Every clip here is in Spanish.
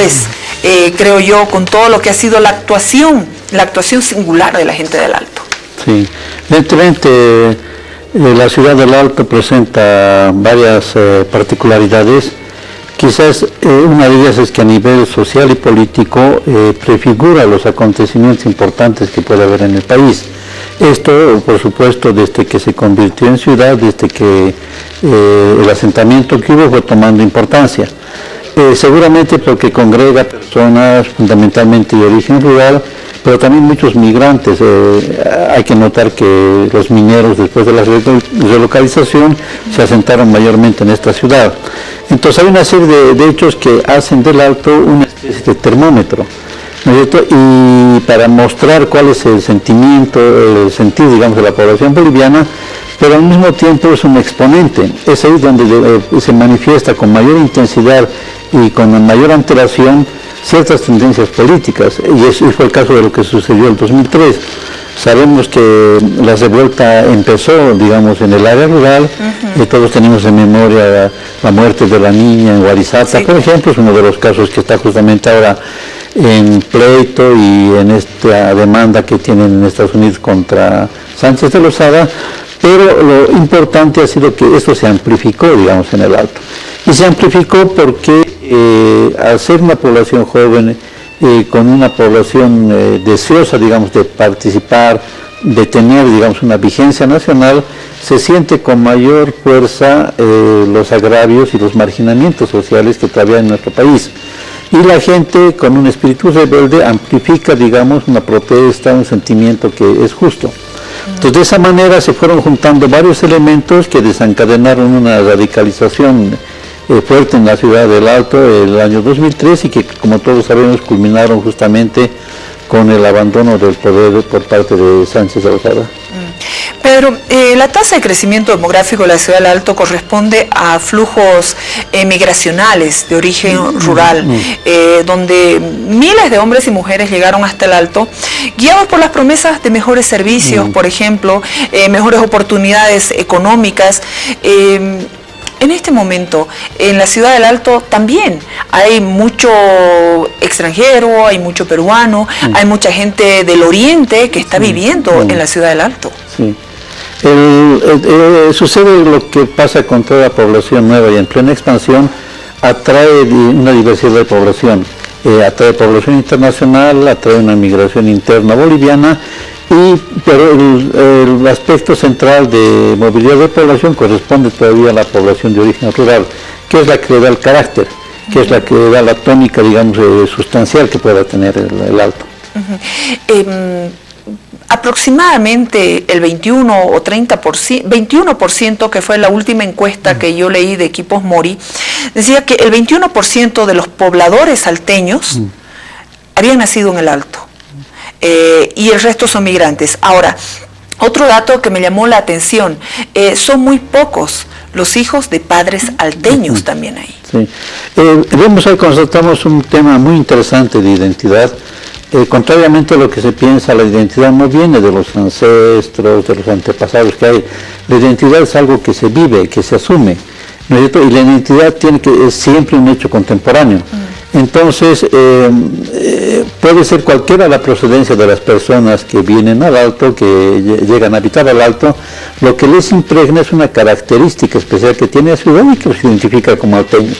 pues, creo yo, con todo lo que ha sido la actuación singular de la gente del Alto. Sí, evidentemente la ciudad del Alto presenta varias particularidades. Quizás una de ellas es que a nivel social y político prefigura los acontecimientos importantes que puede haber en el país. Esto, por supuesto, desde que se convirtió en ciudad, desde que el asentamiento que hubo fue tomando importancia. Seguramente porque congrega personas fundamentalmente de origen rural, pero también muchos migrantes. Hay que notar que los mineros, después de la relocalización, se asentaron mayormente en esta ciudad. Entonces hay una serie de hechos que hacen del Alto una especie de termómetro, ¿no es cierto? Y para mostrar cuál es el sentimiento, el sentir, digamos, de la población boliviana, pero al mismo tiempo es un exponente. Es ahí donde se manifiesta con mayor intensidad y con mayor antelación ciertas tendencias políticas, y fue el caso de lo que sucedió en 2003. Sabemos que la revuelta empezó, digamos, en el área rural, y todos tenemos en memoria la muerte de la niña en Huarizata, por ejemplo, es uno de los casos que está justamente ahora en pleito y en esta demanda que tienen en Estados Unidos contra Sánchez de Lozada, pero lo importante ha sido que esto se amplificó, digamos, en el Alto. Y se amplificó porque al ser una población joven, con una población deseosa, digamos, de participar, de tener, digamos, una vigencia nacional, se siente con mayor fuerza los agravios y los marginamientos sociales que todavía hay en nuestro país. Y la gente, con un espíritu rebelde, amplifica, digamos, una protesta, un sentimiento que es justo. Entonces, de esa manera se fueron juntando varios elementos que desencadenaron una radicalización fuerte en la ciudad del Alto el año 2003 y que, como todos sabemos, culminaron justamente con el abandono del poder por parte de Sánchez de Lozada. Pedro, la tasa de crecimiento demográfico de la ciudad del Alto corresponde a flujos migracionales de origen rural, donde miles de hombres y mujeres llegaron hasta el Alto, guiados por las promesas de mejores servicios, por ejemplo, mejores oportunidades económicas. En este momento, en la ciudad del Alto también hay mucho extranjero, hay mucho peruano, hay mucha gente del Oriente que está viviendo en la ciudad del Alto. Sí. Sucede lo que pasa con toda población nueva y en plena expansión, atrae una diversidad de población, atrae población internacional, atrae una migración interna boliviana, pero el aspecto central de movilidad de población corresponde todavía a la población de origen rural, que es la que le da el carácter, que es la que da la tónica, digamos, sustancial que pueda tener el Alto. Aproximadamente el 21 o 30%, 21%, que fue la última encuesta que yo leí de Equipos Mori, decía que el 21% de los pobladores salteños habían nacido en el Alto. Y el resto son migrantes. Ahora, otro dato que me llamó la atención, son muy pocos los hijos de padres alteños también ahí. Sí. Vemos ahí, constatamos un tema muy interesante de identidad. Contrariamente a lo que se piensa, la identidad no viene de los ancestros, de los antepasados que hay. La identidad es algo que se vive, que se asume, ¿no es cierto? Y la identidad es siempre un hecho contemporáneo. Entonces, puede ser cualquiera la procedencia de las personas que vienen al Alto, que llegan a habitar al Alto, lo que les impregna es una característica especial que tiene la ciudad y que los identifica como alteños.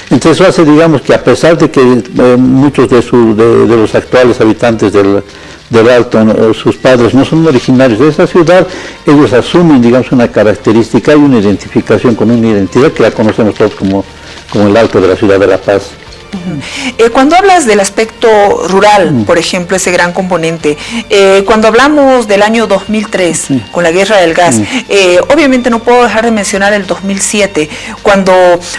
Entonces eso hace, digamos, que a pesar de que muchos de los actuales habitantes del Alto, sus padres no son originarios de esa ciudad, ellos asumen, digamos, una característica y una identificación con una identidad que la conocemos todos como el Alto de la ciudad de La Paz. Cuando hablas del aspecto rural, por ejemplo, ese gran componente, cuando hablamos del año 2003, con la guerra del gas, obviamente no puedo dejar de mencionar el 2007, cuando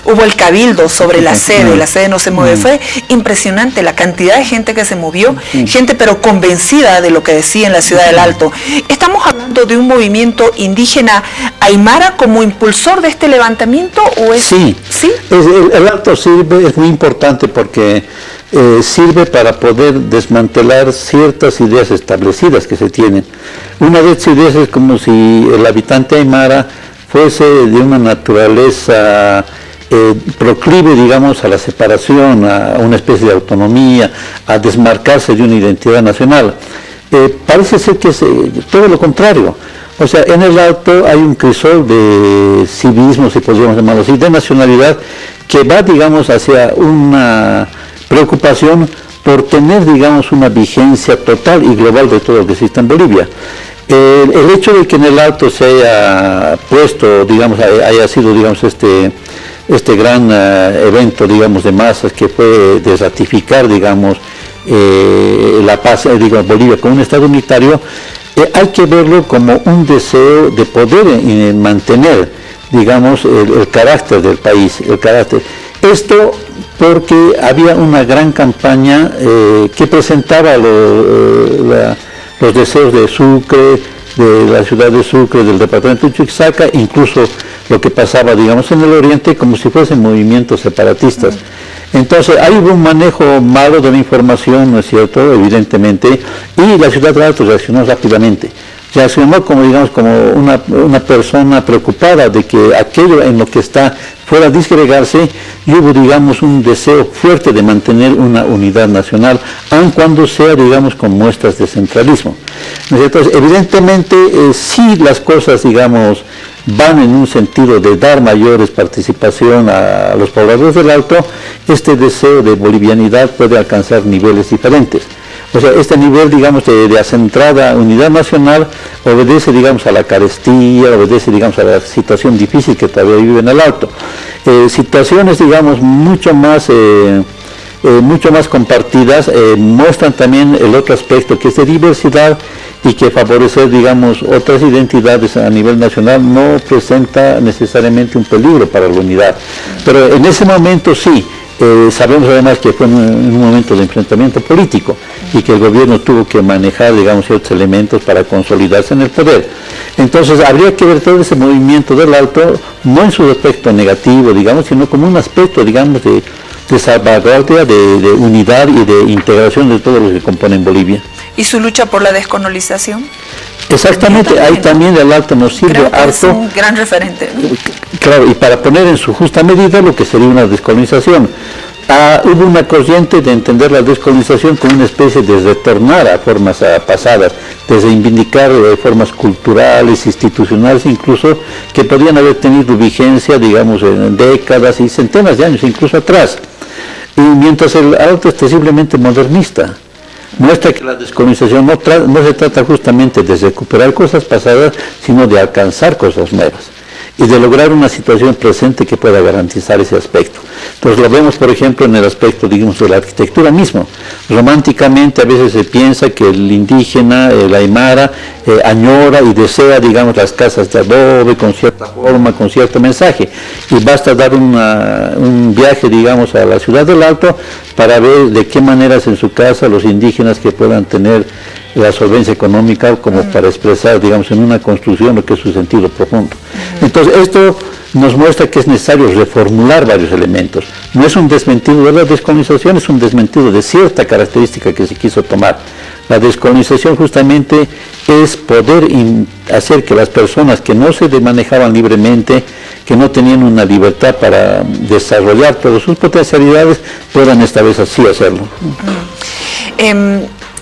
hubo el cabildo sobre la sede no se mueve, fue impresionante la cantidad de gente que se movió, gente pero convencida de lo que decía en la ciudad del Alto. Estamos hablando de un movimiento indígena aymara como impulsor de este levantamiento, ¿o es? Sí, ¿sí? El Alto sirve, es muy importante porque sirve para poder desmantelar ciertas ideas establecidas que se tienen. Una de esas ideas es como si el habitante aymara fuese de una naturaleza proclive, digamos, a la separación, a una especie de autonomía, a desmarcarse de una identidad nacional. Parece ser que es todo lo contrario. O sea, en el Alto hay un crisol de civismo, si podríamos llamarlo así, de nacionalidad, que va, digamos, hacia una preocupación por tener, digamos, una vigencia total y global de todo lo que existe en Bolivia. El hecho de que en el Alto se haya puesto, digamos, haya sido, digamos, este gran evento, digamos, de masas que fue de ratificar, digamos, la paz, digamos, Bolivia como un Estado unitario, hay que verlo como un deseo de poder mantener, digamos, el carácter del país, el carácter. Esto porque había una gran campaña que presentaba los deseos de Sucre, de la ciudad de Sucre, del departamento de Chuquisaca, incluso lo que pasaba, digamos, en el oriente, como si fuesen movimientos separatistas. Entonces, ahí hubo un manejo malo de la información, ¿no es cierto?, evidentemente, y la ciudad de Alto reaccionó rápidamente. Reaccionó como, digamos, como una persona preocupada de que aquello en lo que está fuera a disgregarse, y hubo, digamos, un deseo fuerte de mantener una unidad nacional, aun cuando sea, digamos, con muestras de centralismo. Entonces, evidentemente, sí las cosas, digamos, van en un sentido de dar mayores participación a los pobladores del Alto, este deseo de bolivianidad puede alcanzar niveles diferentes. O sea, este nivel, digamos, de acentrada unidad nacional obedece, digamos, a la carestía, obedece, digamos, a la situación difícil que todavía vive en el Alto. Situaciones, digamos, mucho más compartidas, muestran también el otro aspecto, que es de diversidad, y que favorecer, digamos, otras identidades a nivel nacional no presenta necesariamente un peligro para la unidad. Pero en ese momento sí. Sabemos además que fue en un momento de enfrentamiento político y que el gobierno tuvo que manejar, digamos, ciertos elementos para consolidarse en el poder. Entonces habría que ver todo ese movimiento del Alto, no en su aspecto negativo, digamos, sino como un aspecto, digamos, de salvaguardia, de unidad y de integración de todos los que componen Bolivia. ¿Y su lucha por la descolonización? Exactamente, ahí también el Alto nos sirve harto. Es un gran referente, ¿no? Claro, y para poner en su justa medida lo que sería una descolonización. Hubo una corriente de entender la descolonización como una especie de retornar a formas pasadas, de reivindicar formas culturales, institucionales, incluso que podían haber tenido vigencia, digamos, en décadas y centenas de años, incluso atrás. Y mientras el Alto es terriblemente modernista. Muestra que la descolonización no se trata justamente de recuperar cosas pasadas, sino de alcanzar cosas nuevas y de lograr una situación presente que pueda garantizar ese aspecto. Entonces lo vemos, por ejemplo, en el aspecto, digamos, de la arquitectura mismo. Románticamente a veces se piensa que el indígena, el aymara, añora y desea, digamos, las casas de adobe con cierta forma, con cierto mensaje, y basta dar un viaje, digamos, a la ciudad del Alto para ver de qué maneras en su casa los indígenas que puedan tener la solvencia económica como para expresar, digamos, en una construcción lo que es su sentido profundo. Entonces, esto nos muestra que es necesario reformular varios elementos. No es un desmentido de la descolonización, es un desmentido de cierta característica que se quiso tomar. La descolonización justamente es poder hacer que las personas que no se manejaban libremente, que no tenían una libertad para desarrollar todas sus potencialidades, puedan esta vez así hacerlo.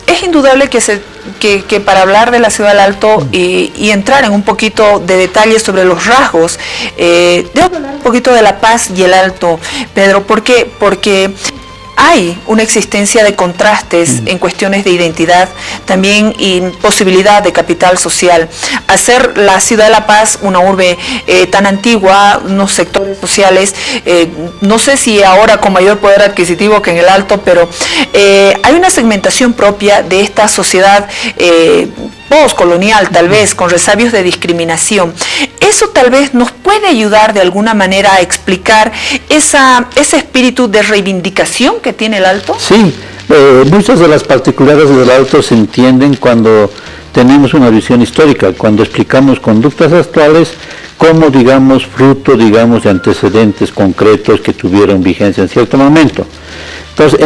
Es indudable que para hablar de la ciudad del Alto y entrar en un poquito de detalles sobre los rasgos, debo hablar un poquito de La Paz y el Alto, Pedro. ¿Por qué? Porque hay una existencia de contrastes en cuestiones de identidad, también y posibilidad de capital social. Hacer la ciudad de La Paz una urbe tan antigua, unos sectores sociales, no sé si ahora con mayor poder adquisitivo que en el Alto, pero hay una segmentación propia de esta sociedad postcolonial, tal vez, con resabios de discriminación. Eso tal vez nos puede ayudar de alguna manera a explicar ese espíritu de reivindicación que tiene el Alto. Sí, muchas de las particularidades del Alto se entienden cuando tenemos una visión histórica, cuando explicamos conductas actuales como, digamos, fruto, digamos, de antecedentes concretos que tuvieron vigencia en cierto momento. Entonces,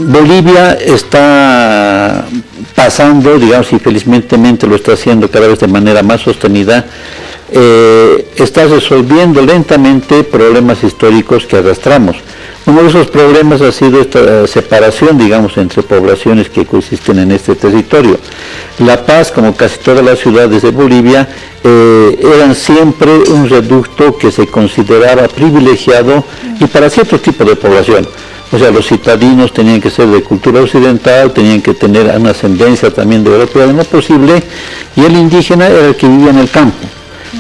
Bolivia está pasando, digamos, y felizmente lo está haciendo cada vez de manera más sostenida, está resolviendo lentamente problemas históricos que arrastramos. Uno de esos problemas ha sido esta separación, digamos, entre poblaciones que coexisten en este territorio. La Paz, como casi todas las ciudades de Bolivia, eran siempre un reducto que se consideraba privilegiado y para cierto tipo de población. O sea, los citadinos tenían que ser de cultura occidental, tenían que tener una ascendencia también de europea en lo posible, y el indígena era el que vivía en el campo,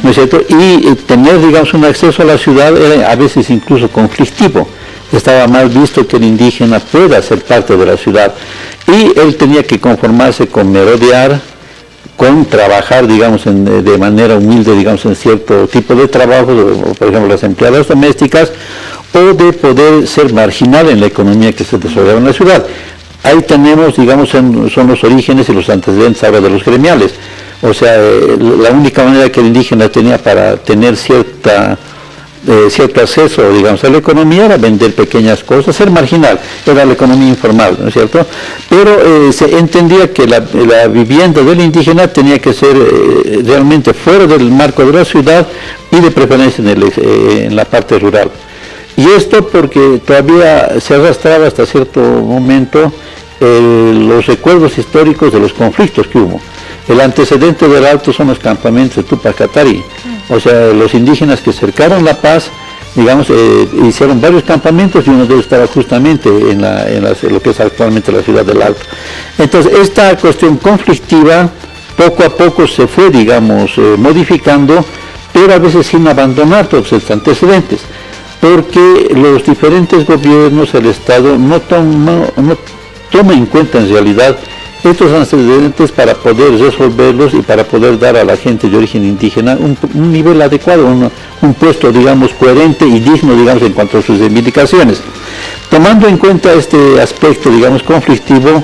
¿no es cierto? Y tener, digamos, un acceso a la ciudad era a veces incluso conflictivo. Estaba mal visto que el indígena pueda ser parte de la ciudad, y él tenía que conformarse con merodear, con trabajar, digamos, de manera humilde, digamos, en cierto tipo de trabajo, por ejemplo, las empleadas domésticas, o de poder ser marginal en la economía que se desarrollaba en la ciudad. Ahí tenemos, digamos, son los orígenes y los antecedentes ahora de los gremiales. O sea, la única manera que el indígena tenía para tener cierto acceso, digamos, a la economía era vender pequeñas cosas, ser marginal, era la economía informal, ¿no es cierto? Pero se entendía que la vivienda del indígena tenía que ser realmente fuera del marco de la ciudad y de preferencia en la parte rural. Y esto porque todavía se arrastraba hasta cierto momento los recuerdos históricos de los conflictos que hubo. El antecedente del Alto son los campamentos de Tupac Katari. O sea, los indígenas que cercaron La Paz, digamos, hicieron varios campamentos, y uno de ellos estaba justamente en lo que es actualmente la ciudad del Alto. Entonces, esta cuestión conflictiva poco a poco se fue, digamos, modificando, pero a veces sin abandonar todos estos antecedentes, porque los diferentes gobiernos, el Estado, no toma en cuenta en realidad estos antecedentes para poder resolverlos y para poder dar a la gente de origen indígena un nivel adecuado, un puesto, digamos, coherente y digno, digamos, en cuanto a sus reivindicaciones. Tomando en cuenta este aspecto, digamos, conflictivo,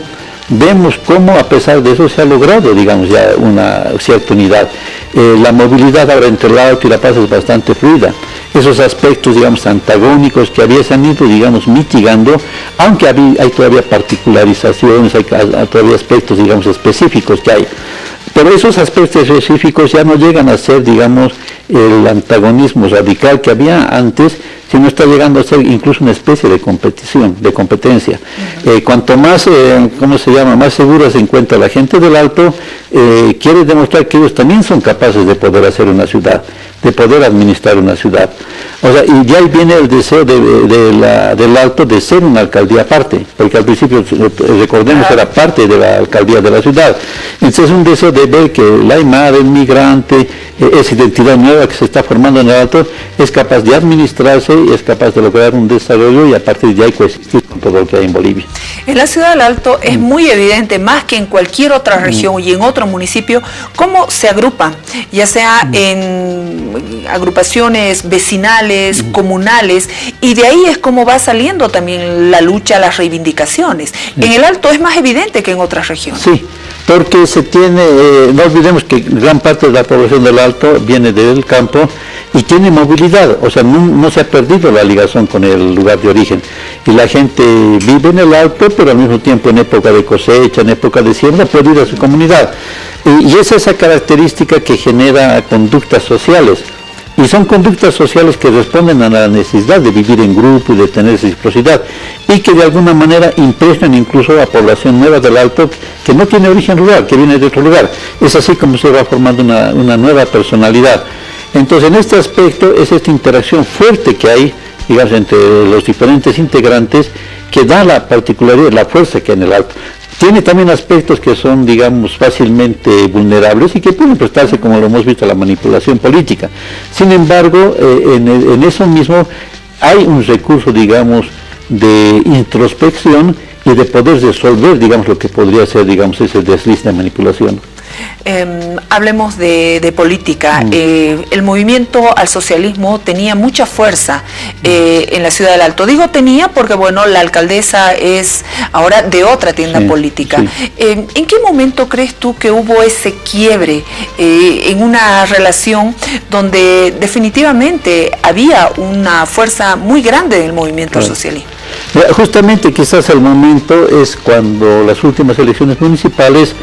vemos cómo a pesar de eso se ha logrado, digamos, ya una cierta unidad. La movilidad ahora entre el Alto y La Paz es bastante fluida. Esos aspectos, digamos, antagónicos que se han ido, digamos, mitigando, aunque hay todavía particularizaciones, hay todavía aspectos, digamos, específicos que hay. Pero esos aspectos específicos ya no llegan a ser, digamos, el antagonismo radical que había antes, sino está llegando a ser incluso una especie de competición, de competencia. Cuanto más, más segura se encuentra la gente del Alto, quiere demostrar que ellos también son capaces de poder hacer una ciudad, de poder administrar una ciudad. O sea, y de ahí viene el deseo del Alto de ser una alcaldía aparte, porque al principio, recordemos, era parte de la alcaldía de la ciudad. Entonces es un deseo de ver que la Aymara, el migrante, esa identidad nueva que se está formando en el Alto, es capaz de administrarse y es capaz de lograr un desarrollo, y a partir de ahí coexistir con todo lo que hay en Bolivia. En la ciudad del Alto es muy evidente, más que en cualquier otra región y en otro municipio, cómo se agrupan, ya sea en agrupaciones vecinales, comunales, y de ahí es como va saliendo también la lucha, las reivindicaciones. En el Alto es más evidente que en otras regiones. Sí, porque se tiene, no olvidemos que gran parte de la población del Alto viene del campo y tiene movilidad, o sea, no se ha perdido la ligación con el lugar de origen, y la gente vive en el Alto, pero al mismo tiempo en época de cosecha, en época de siembra, puede ir a su comunidad, y es esa característica que genera conductas sociales, y son conductas sociales que responden a la necesidad de vivir en grupo y de tener reciprocidad, y que de alguna manera impregnan incluso a población nueva del Alto que no tiene origen rural, que viene de otro lugar. Es así como se va formando una nueva personalidad. Entonces, en este aspecto es esta interacción fuerte que hay, digamos, entre los diferentes integrantes, que da la particularidad, la fuerza que hay en el Alto. Tiene también aspectos que son, digamos, fácilmente vulnerables y que pueden prestarse, como lo hemos visto, a la manipulación política. Sin embargo, en eso mismo hay un recurso, digamos, de introspección y de poder resolver, digamos, lo que podría ser, digamos, ese desliz de manipulación. Hablemos de política. El movimiento al socialismo tenía mucha fuerza en la ciudad del Alto. Digo tenía porque, bueno, la alcaldesa es ahora de otra tienda política. Sí. ¿En qué momento crees tú que hubo ese quiebre en una relación donde definitivamente había una fuerza muy grande del movimiento al socialismo? Justamente quizás el momento es cuando las últimas elecciones municipales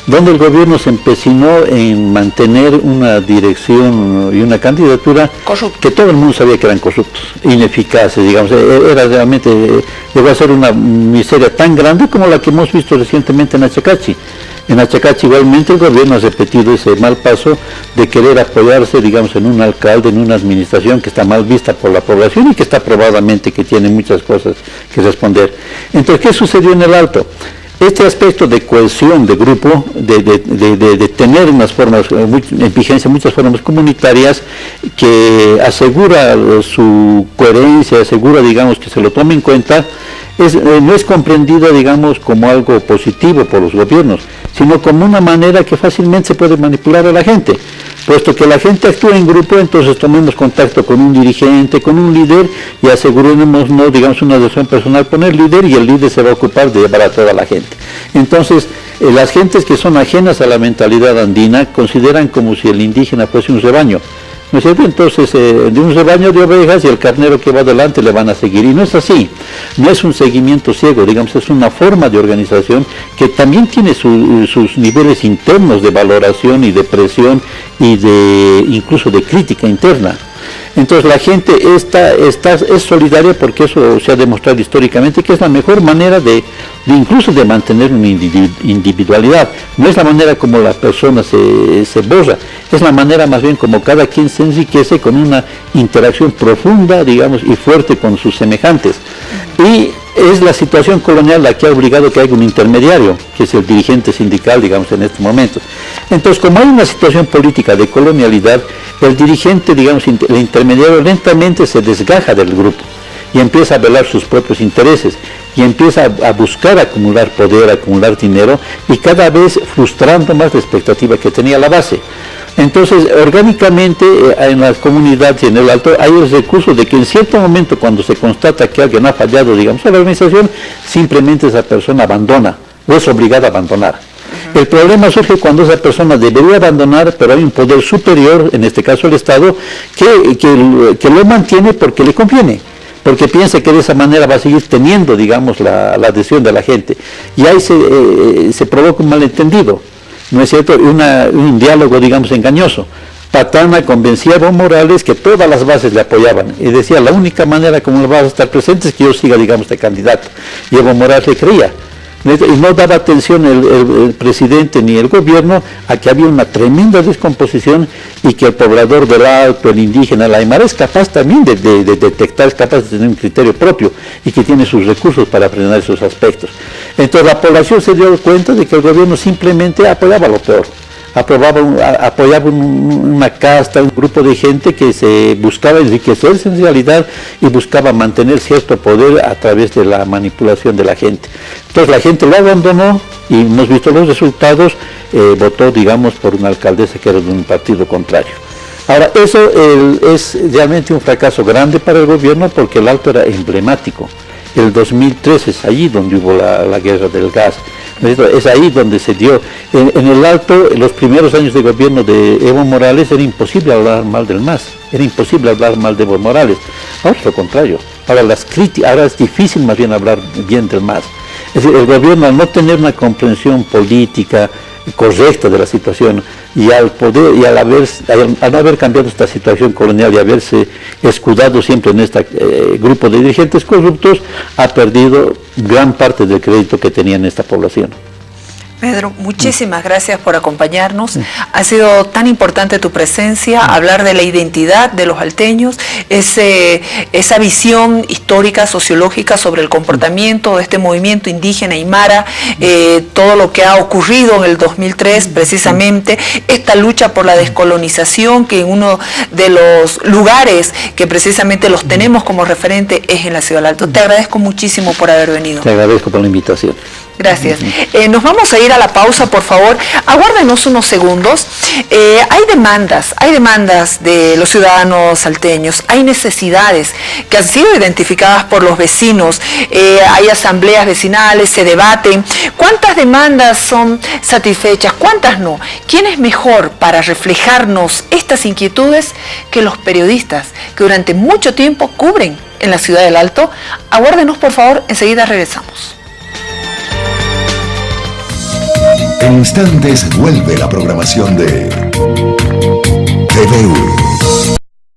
donde el gobierno se empecinó en mantener una dirección y una candidatura que todo el mundo sabía que eran corruptos, ineficaces, digamos. Era realmente, llegó a ser una miseria tan grande como la que hemos visto recientemente en Achacachi. En Achacachi igualmente el gobierno ha repetido ese mal paso de querer apoyarse, digamos, en un alcalde, en una administración que está mal vista por la población y que está probadamente que tiene muchas cosas que responder. Entonces, ¿qué sucedió en el Alto? Este aspecto de cohesión de grupo, de tener unas formas, en vigencia muchas formas comunitarias que asegura su coherencia, asegura, digamos, que se lo tome en cuenta, no es comprendido, digamos, como algo positivo por los gobiernos, sino como una manera que fácilmente se puede manipular a la gente. Puesto que la gente actúa en grupo, entonces tomemos contacto con un dirigente, con un líder, y asegurémonos, no, digamos, una decisión personal con el líder, y el líder se va a ocupar de llevar a toda la gente. Entonces, las gentes que son ajenas a la mentalidad andina consideran como si el indígena fuese un rebaño. ¿No es cierto? Entonces, de un rebaño de ovejas y el carnero que va adelante le van a seguir. Y no es así. No es un seguimiento ciego, digamos, es una forma de organización que también tiene sus niveles internos de valoración y de presión y incluso de crítica interna. Entonces la gente es solidaria porque eso se ha demostrado históricamente que es la mejor manera de incluso de mantener una individualidad. No es la manera como la persona se borra, es la manera más bien como cada quien se enriquece con una interacción profunda, digamos, y fuerte con sus semejantes. Y es la situación colonial la que ha obligado que haya un intermediario, que es el dirigente sindical, digamos, en estos momentos. Entonces, como hay una situación política de colonialidad, el dirigente, digamos, el intermediario lentamente se desgaja del grupo y empieza a velar sus propios intereses y empieza a buscar acumular poder, acumular dinero y cada vez frustrando más la expectativa que tenía la base. Entonces, orgánicamente, en las comunidades y en el Alto hay el recurso de que en cierto momento, cuando se constata que alguien ha fallado, digamos, a la organización, simplemente esa persona abandona o es obligada a abandonar. El problema surge cuando esa persona debería abandonar, pero hay un poder superior, en este caso el Estado, que lo mantiene porque le conviene, porque piensa que de esa manera va a seguir teniendo, digamos, la adhesión de la gente. Y ahí se provoca un malentendido, ¿no es cierto? Un diálogo, digamos, engañoso. Patana convencía a Evo Morales que todas las bases le apoyaban y decía, la única manera como vas a estar presente es que yo siga, digamos, de candidato. Y Evo Morales le creía. Y no daba atención el presidente ni el gobierno a que había una tremenda descomposición y que el poblador del Alto, el indígena, el aymara, es capaz también de detectar, es capaz de tener un criterio propio y que tiene sus recursos para frenar esos aspectos. Entonces la población se dio cuenta de que el gobierno simplemente apoyaba lo peor. Apoyaba una casta, un grupo de gente que se buscaba enriquecerse en realidad y buscaba mantener cierto poder a través de la manipulación de la gente. Entonces la gente lo abandonó y hemos visto los resultados, votó, digamos, por una alcaldesa que era de un partido contrario. Ahora, eso es realmente un fracaso grande para el gobierno porque el Alto era emblemático. El 2003 es allí donde hubo la guerra del gas. Es ahí donde se dio. En el Alto, en los primeros años de gobierno de Evo Morales, era imposible hablar mal del MAS, era imposible hablar mal de Evo Morales. Ahora es lo contrario. Ahora es difícil más bien hablar bien del MAS. Es decir, el gobierno, al no tener una comprensión política correcta de la situación y al no haber cambiado esta situación colonial y haberse escudado siempre en este grupo de dirigentes corruptos, ha perdido gran parte del crédito que tenía en esta población. Pedro, muchísimas gracias por acompañarnos. Ha sido tan importante tu presencia, hablar de la identidad de los alteños, esa visión histórica, sociológica sobre el comportamiento de este movimiento indígena aymara, todo lo que ha ocurrido en el 2003 precisamente, esta lucha por la descolonización, que en uno de los lugares que precisamente los tenemos como referente es en la Ciudad del Alto. Te agradezco muchísimo por haber venido. Te agradezco por la invitación. Gracias. Nos vamos a ir a la pausa, por favor. Aguárdenos unos segundos. Hay demandas de los ciudadanos salteños, hay necesidades que han sido identificadas por los vecinos, hay asambleas vecinales, se debaten. ¿Cuántas demandas son satisfechas? ¿Cuántas no? ¿Quién es mejor para reflejarnos estas inquietudes que los periodistas que durante mucho tiempo cubren en la Ciudad del Alto? Aguárdenos, por favor, enseguida regresamos. En instantes vuelve la programación de TVU.